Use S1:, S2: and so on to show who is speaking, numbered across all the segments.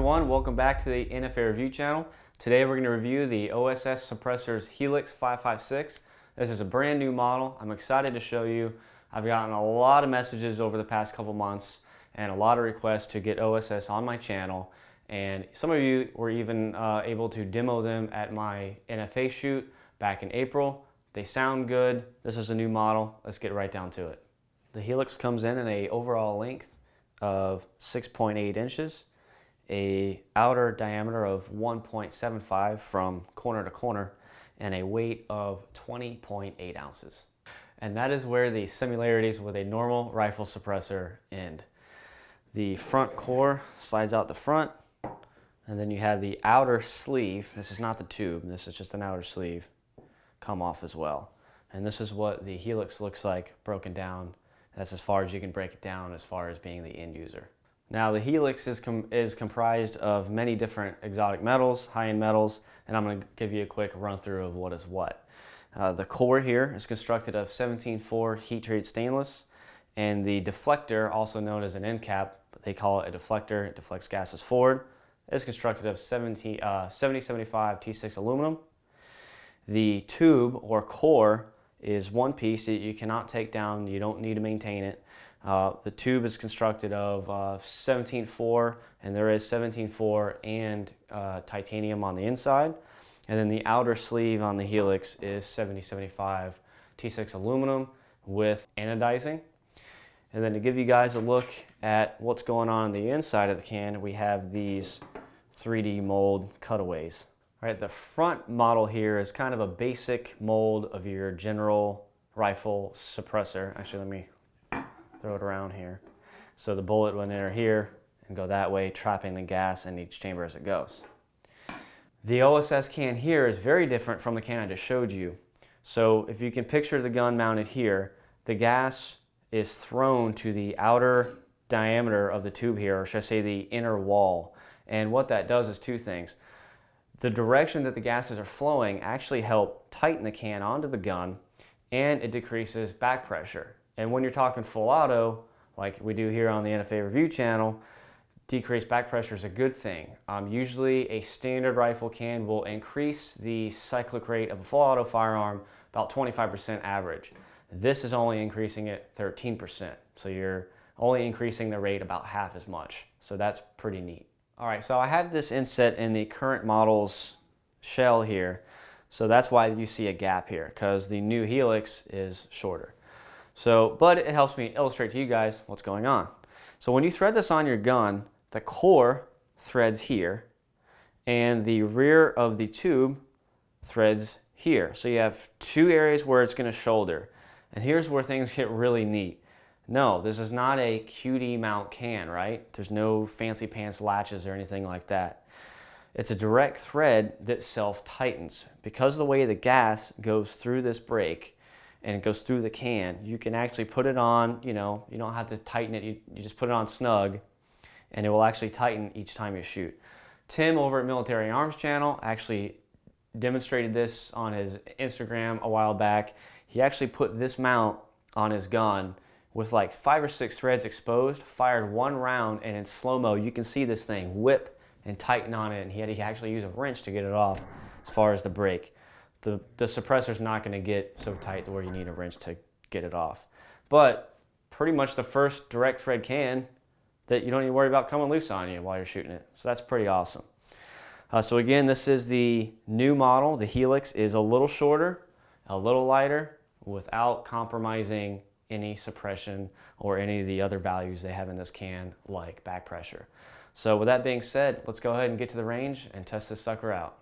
S1: everyone, welcome back to the NFA Review channel. Today we're going to review the OSS Suppressor's Helix 556. This is a brand new model. I'm excited to show you. I've gotten a lot of messages over the past couple months and a lot of requests to get OSS on my channel, and some of you were even able to demo them at my NFA shoot back in April. They sound good. This is a new model. Let's get right down to it. The Helix comes in an overall length of 6.8 inches, a outer diameter of 1.75 from corner to corner, and a weight of 20.8 ounces. And that is where the similarities with a normal rifle suppressor end. The front core slides out the front, and then you have the outer sleeve. This is not the tube, this is just an outer sleeve, come off as well. And this is what the Helix looks like broken down. That's as far as you can break it down as far as being the end user. Now the Helix is comprised of many different exotic metals, high-end metals, and I'm going to give you a quick run through of what is what. The core here is constructed of 17.4 heat-treated stainless, and the deflector, also known as an end cap, but they call it a deflector, it deflects gases forward, is constructed of 7075 T6 aluminum. The tube or core is one piece that you cannot take down, you don't need to maintain it. The tube is constructed of 17.4, and there is 17.4 and titanium on the inside. And then the outer sleeve on the Helix is 7075 T6 aluminum with anodizing. And then to give you guys a look at what's going on the inside of the can, we have these 3D mold cutaways. Right, the front model here is kind of a basic mold of your general rifle suppressor. Actually, let me throw it around here. So the bullet would enter here and go that way, trapping the gas in each chamber as it goes. The OSS can here is very different from the can I just showed you. So if you can picture the gun mounted here, the gas is thrown to the outer diameter of the tube here, or should I say the inner wall. And what that does is two things. The direction that the gases are flowing actually help tighten the can onto the gun, and it decreases back pressure. And when you're talking full auto, like we do here on the NFA Review channel, decreased back pressure is a good thing. Usually a standard rifle can will increase the cyclic rate of a full auto firearm about 25% average. This is only increasing it 13%. So you're only increasing the rate about half as much. So that's pretty neat. All right, so I have this inset in the current model's shell here. So that's why you see a gap here, because the new Helix is shorter. So, but it helps me illustrate to you guys what's going on. So when you thread this on your gun, the core threads here, and the rear of the tube threads here. So you have two areas where it's going to shoulder. And here's where things get really neat. No, this is not a QD mount can, right? There's no fancy pants latches or anything like that. It's a direct thread that self-tightens. Because of the way the gas goes through this brake and it goes through the can, you can actually put it on, you don't have to tighten it, you just put it on snug, and it will actually tighten each time you shoot. Tim over at Military Arms Channel actually demonstrated this on his Instagram a while back. He actually put this mount on his gun with like 5 or 6 threads exposed, fired one round, and in slow-mo you can see this thing whip and tighten on it, and he had to actually use a wrench to get it off as far as the brake. The suppressor's not going to get so tight to where you need a wrench to get it off. But pretty much the first direct thread can that you don't need to worry about coming loose on you while you're shooting it. So that's pretty awesome. So again, this is the new model. The Helix is a little shorter, a little lighter, without compromising any suppression or any of the other values they have in this can, like back pressure. So with that being said, let's go ahead and get to the range and test this sucker out.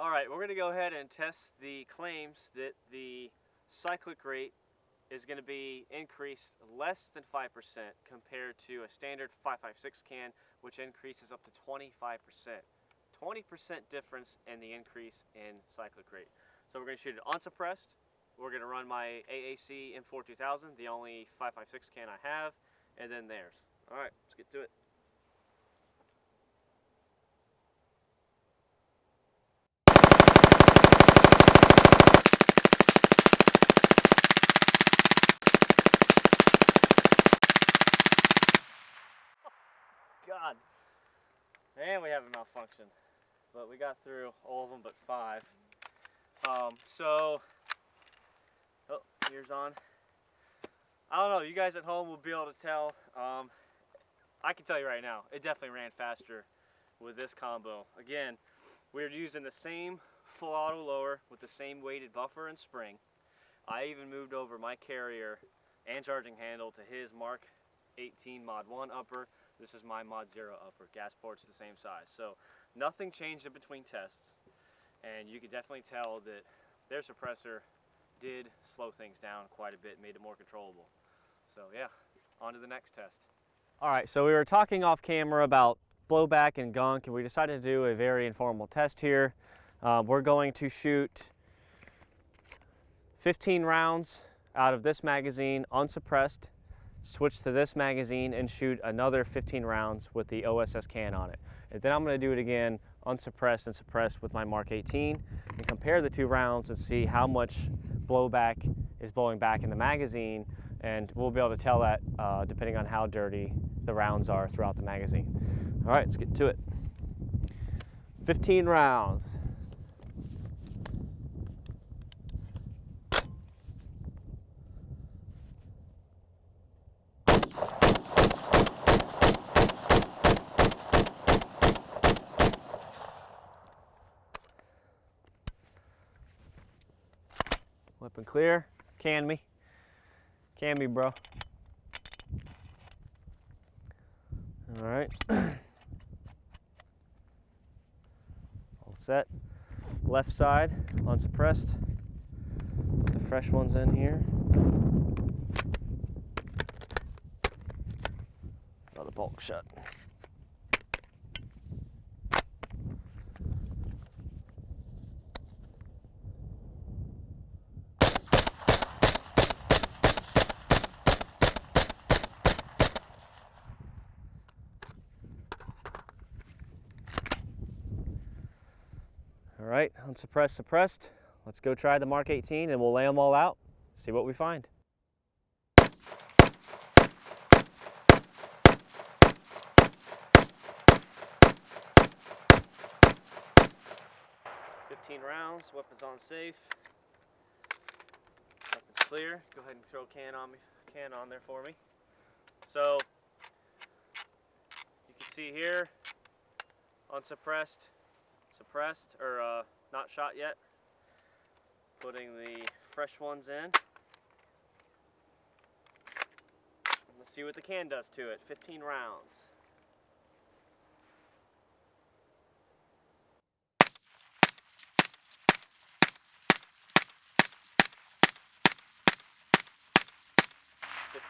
S1: All right, we're going to go ahead and test the claims that the cyclic rate is going to be increased less than 5% compared to a standard 5.56 can, which increases up to 25%. 20% difference in the increase in cyclic rate. So we're going to shoot it unsuppressed. We're going to run my AAC M4 2000, the only 5.56 can I have, and then theirs. All right, let's get to it. God, and we have a malfunction, but we got through all of them but 5. Here's on. I don't know, you guys at home will be able to tell. I can tell you right now, it definitely ran faster with this combo. Again, we're using the same full auto lower with the same weighted buffer and spring. I even moved over my carrier and charging handle to his Mark 18 Mod 1 upper. This is my Mod 0 upper. Gas port's the same size. So nothing changed in between tests. And you could definitely tell that their suppressor did slow things down quite a bit, made it more controllable. So yeah, on to the next test. All right, so we were talking off camera about blowback and gunk, and we decided to do a very informal test here. We're going to shoot 15 rounds out of this magazine unsuppressed, switch to this magazine and shoot another 15 rounds with the OSS can on it. And then I'm going to do it again unsuppressed and suppressed with my Mark 18 and compare the 2 rounds and see how much blowback is blowing back in the magazine, and we'll be able to tell that depending on how dirty the rounds are throughout the magazine. All right, let's get to it. 15 rounds. Whip and clear. Can me, bro. All right. All set. Left side, unsuppressed. Put the fresh ones in here. Throw the bulk shut. All right, unsuppressed, suppressed. Let's go try the Mark 18 and we'll lay them all out, see what we find. 15 rounds, weapons on safe. Weapons clear. Go ahead and throw a can on there for me. So you can see here, unsuppressed, suppressed, or not shot yet. Putting the fresh ones in. Let's see what the can does to it. 15 rounds.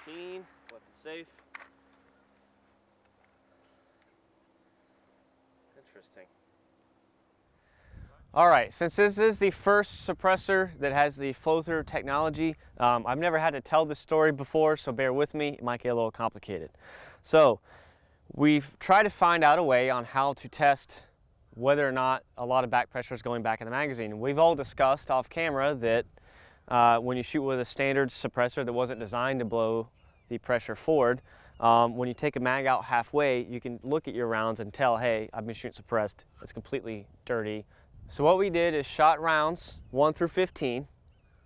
S1: Weapon safe. Interesting. All right, since this is the first suppressor that has the flow-through technology, I've never had to tell this story before, so bear with me, it might get a little complicated. So we've tried to find out a way on how to test whether or not a lot of back pressure is going back in the magazine. We've all discussed off camera that when you shoot with a standard suppressor that wasn't designed to blow the pressure forward, when you take a mag out halfway, you can look at your rounds and tell, hey, I've been shooting suppressed, it's completely dirty. So what we did is shot rounds 1 through 15,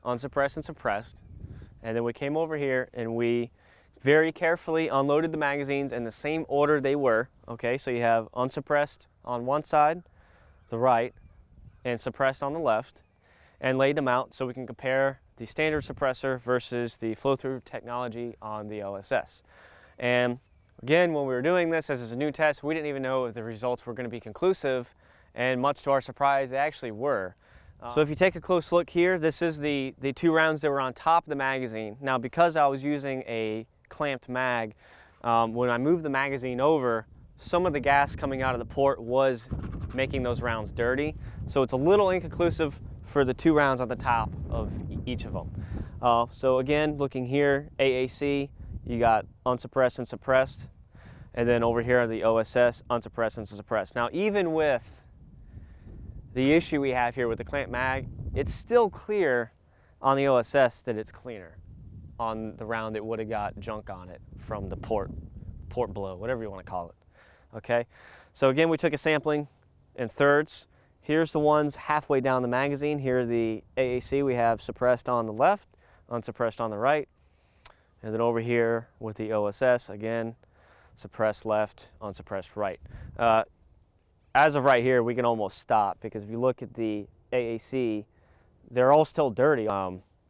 S1: unsuppressed and suppressed, and then we came over here and we very carefully unloaded the magazines in the same order they were. Okay, so you have unsuppressed on one side, the right, and suppressed on the left, and laid them out so we can compare the standard suppressor versus the flow-through technology on the OSS. And again, when we were doing this, as is a new test, we didn't even know if the results were going to be conclusive and much to our surprise, they actually were. So if you take a close look here, this is the 2 rounds that were on top of the magazine. Now, because I was using a clamped mag, when I moved the magazine over, some of the gas coming out of the port was making those rounds dirty. So it's a little inconclusive for the 2 rounds on the top of each of them. So again, looking here, AAC, you got unsuppressed and suppressed. And then over here, the OSS, unsuppressed and suppressed. Now, even with the issue we have here with the clamp mag, it's still clear on the OSS that it's cleaner on the round that would have got junk on it from the port blow, whatever you want to call it. Okay, so again, we took a sampling in thirds. Here's the ones halfway down the magazine. Here are the AAC. We have suppressed on the left, unsuppressed on the right. And then over here with the OSS, again, suppressed left, unsuppressed right. As of right here, we can almost stop, because if you look at the AAC, they're all still dirty.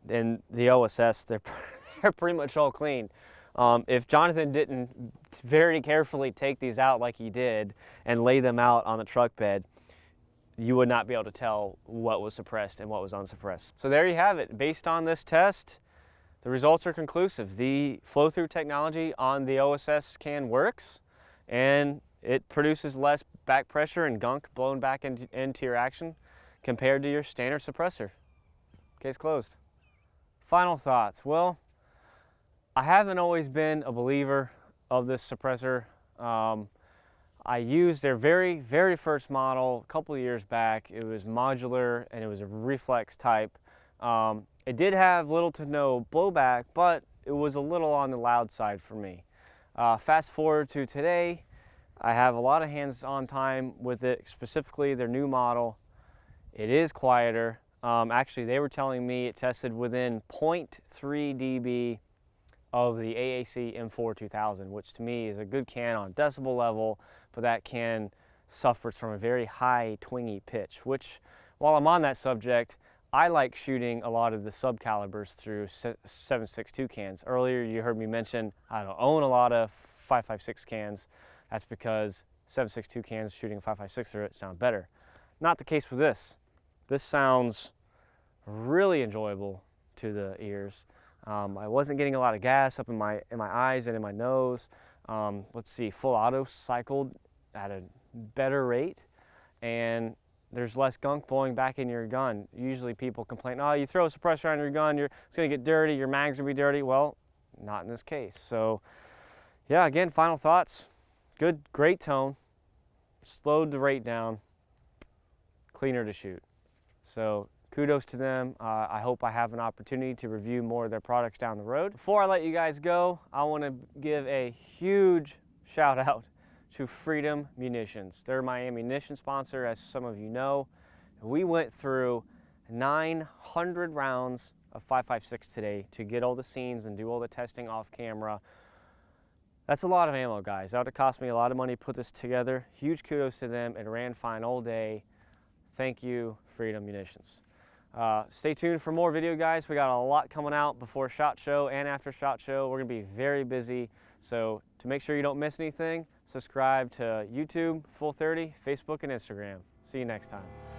S1: And the OSS, they're pretty much all clean. If Jonathan didn't very carefully take these out like he did and lay them out on the truck bed, you would not be able to tell what was suppressed and what was unsuppressed. So there you have it. Based on this test, the results are conclusive. The flow-through technology on the OSS can works, and it produces less back pressure and gunk blown back into your action compared to your standard suppressor. Case closed. Final thoughts. Well, I haven't always been a believer of this suppressor. I used their very, very first model a couple of years back. It was modular and it was a reflex type. It did have little to no blowback, but it was a little on the loud side for me. Fast forward to today, I have a lot of hands-on time with it, specifically their new model. It is quieter. Actually, they were telling me it tested within 0.3 dB of the AAC M4 2000, which to me is a good can on decibel level, but that can suffers from a very high twingy pitch, which, while I'm on that subject, I like shooting a lot of the subcalibers through 7.62 cans. Earlier you heard me mention I don't own a lot of 5.56 cans. That's because 7.62 cans shooting 5.56 through it sound better. Not the case with this. This sounds really enjoyable to the ears. I wasn't getting a lot of gas up in my eyes and in my nose. Let's see, full auto cycled at a better rate, and there's less gunk blowing back in your gun. Usually people complain, oh, you throw a suppressor on your gun, it's gonna get dirty, your mag's gonna be dirty. Well, not in this case. So yeah, again, final thoughts. Good, great tone, slowed the rate down, cleaner to shoot. So kudos to them. I hope I have an opportunity to review more of their products down the road. Before I let you guys go, I want to give a huge shout out to Freedom Munitions. They're my ammunition sponsor, as some of you know. We went through 900 rounds of 5.56 today to get all the scenes and do all the testing off camera. That's a lot of ammo, guys. That would have cost me a lot of money to put this together. Huge kudos to them. It ran fine all day. Thank you, Freedom Munitions. Stay tuned for more video, guys. We got a lot coming out before SHOT Show and after SHOT Show. We're gonna be very busy. So to make sure you don't miss anything, subscribe to YouTube, Full 30, Facebook, and Instagram. See you next time.